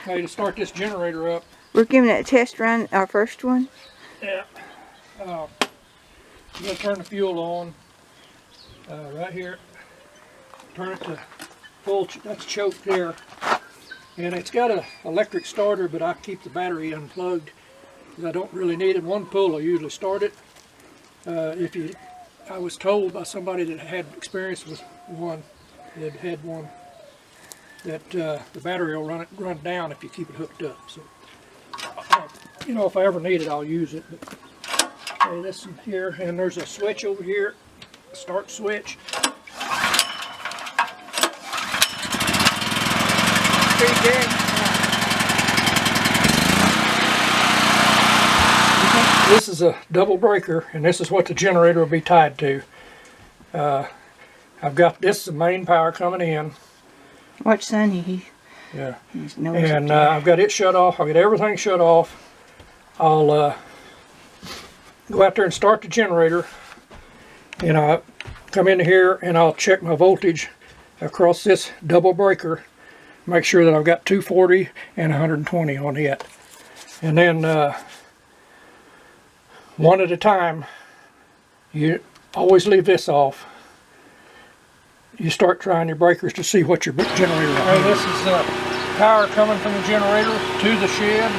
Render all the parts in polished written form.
Okay, to start this generator up. We're giving it a test run, our first one. Yeah. I'm going to turn the fuel on right here. Turn it to full, that's choked there. And it's got an electric starter, but I keep the battery unplugged because I don't really need it. One pull I usually start it. I was told by somebody that had experience with one, that had one, that the battery will run down if you keep it hooked up. So, you know, if I ever need it, I'll use it. But, okay, this in here, and there's a switch over here, start switch. Pretty good. This is a double breaker, and this is what the generator will be tied to. I've got this is the main power coming in. Watch Sonny. Yeah. And I've got it shut off. I'll get everything shut off. I'll go out there and start the generator. And I'll come in here and I'll check my voltage across this double breaker. Make sure that I've got 240 and 120 on it. And then one at a time, you always leave this off. You start trying your breakers to see what your generator is. Okay, this is power coming from the generator to the shed.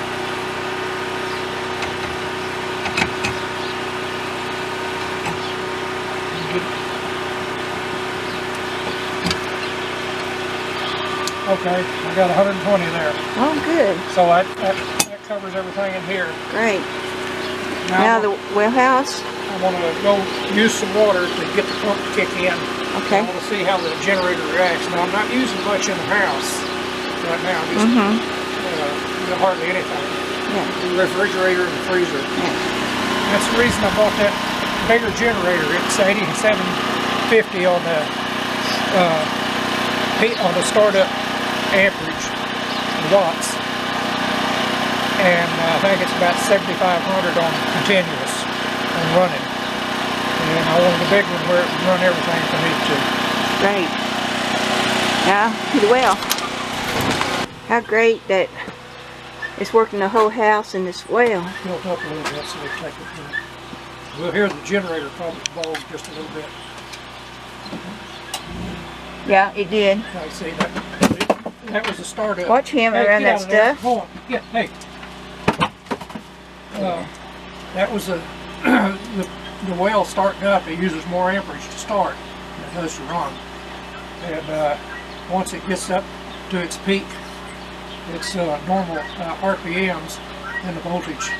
Okay, I got 120 there. Oh, good. So that covers everything in here. Great. Now the well house. I want to go use some water to get the pump to kick in. Okay. I want to see how the generator reacts. Now I'm not using much in the house right now. Just hardly anything. Yeah. The refrigerator and the freezer. Yeah. That's the reason I bought that bigger generator. It's 8750 on the startup amperage watts, and I think it's about 7,500 on continuous and running. And I wanted the big one where it would run everything if I needed to. Great. Now, well, how great that it's working the whole house in this well. Built up a little bit, so we'll take it. We'll hear the generator probably bulge just a little bit. Yeah, it did. I see that was the startup. Watch him around that stuff. Hold on. Yeah, hey. That was the well starting up. It uses more amperage to start than it does to run. And once it gets up to its peak, its normal RPMs, then the voltage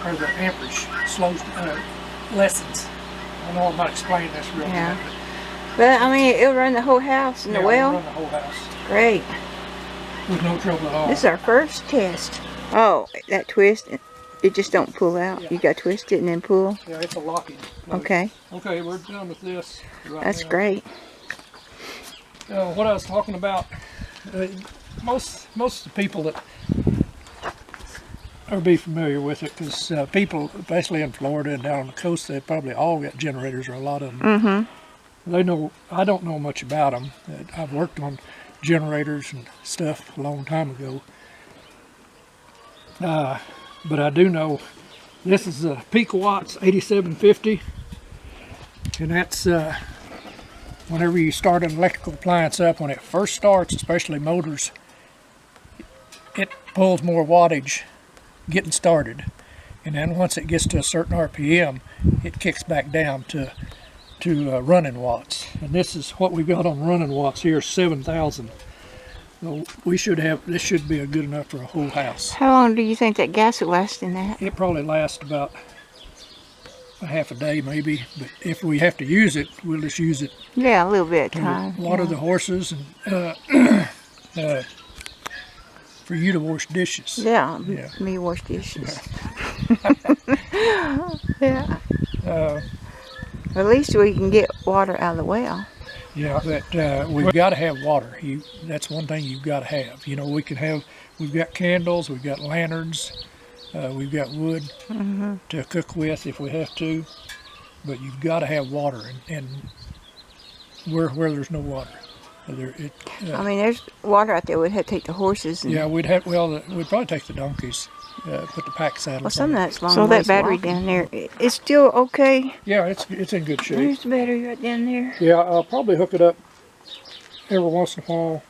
or the amperage lessens. I know I'm not explaining this real good. But I mean, it'll run the whole house in the well. Run the whole house. Great. With no trouble at all. This is our first test. Oh, that twist, it just don't pull out. Yeah. You got to twist it and then pull. Yeah, it's a locking plug. Okay. Okay, we're done with this. That's great. What I was talking about, most of the people that are be familiar with it, because people, especially in Florida and down on the coast, they probably all got generators, or a lot of them. Mm-hmm. They know. I don't know much about them. I've worked on generators and stuff a long time ago. But I do know this is a peak watts 8750, and that's whenever you start an electrical appliance up, when it first starts, especially motors, it pulls more wattage getting started, and then once it gets to a certain RPM, it kicks back down to running watts. And this is what we've got on running watts here, 7,000. So we should have, this should be good enough for a whole house. How long do you think that gas will last in that? It probably lasts about a half a day maybe, but if we have to use it, we'll just use it. Yeah, a little bit of time. Water the horses and for you to wash dishes. Yeah, me wash dishes. Yeah. At least we can get water out of the well. Yeah, but we've got to have water. That's one thing you've got to have. You know, we've got candles, we've got lanterns, we've got wood to cook with if we have to, but you've got to have water, and where there's no water. I mean, there's water out there. We'd have to take the horses. And, Yeah, we'd probably take the donkeys, put the pack saddles well, some on of it. that's long. So that battery down there, it's still okay? Yeah, it's in good shape. There's the battery right down there. Yeah, I'll probably hook it up every once in a while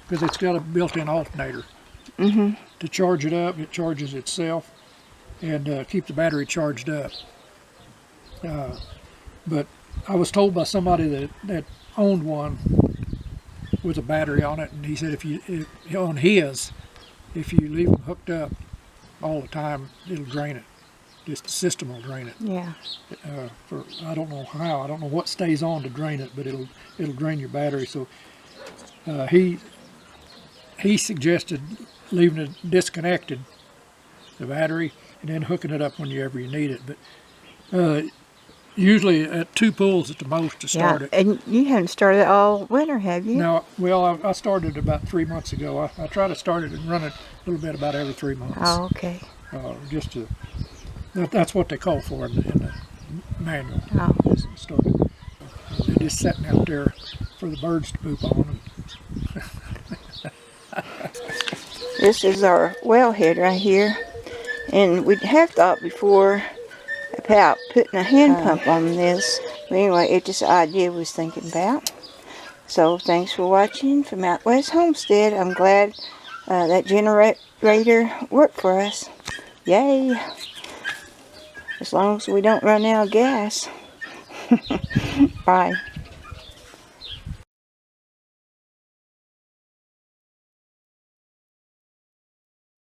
because it's got a built-in alternator. To charge it up, it charges itself and keep the battery charged up. But I was told by somebody that owned one with a battery on it, and he said if you leave them hooked up all the time, it'll drain it. Just the system will drain it. Yeah. I don't know how. I don't know what stays on to drain it, but it'll drain your battery. So he suggested leaving it disconnected, the battery, and then hooking it up whenever you need it. But usually at 2 pulls at the most to start it. And you haven't started it all winter, have you? No, well, I started about 3 months ago. I try to start it and run it a little bit about every 3 months. Oh, okay. That's what they call for in the manual. Oh. Start it. They're just sitting out there for the birds to poop on. This is our wellhead right here. And we have thought before about putting a hand pump on this. But anyway, it's just an idea we was thinking about. So thanks for watching from out west Homestead. I'm glad that generator worked for us. Yay! As long as we don't run out of gas. Bye.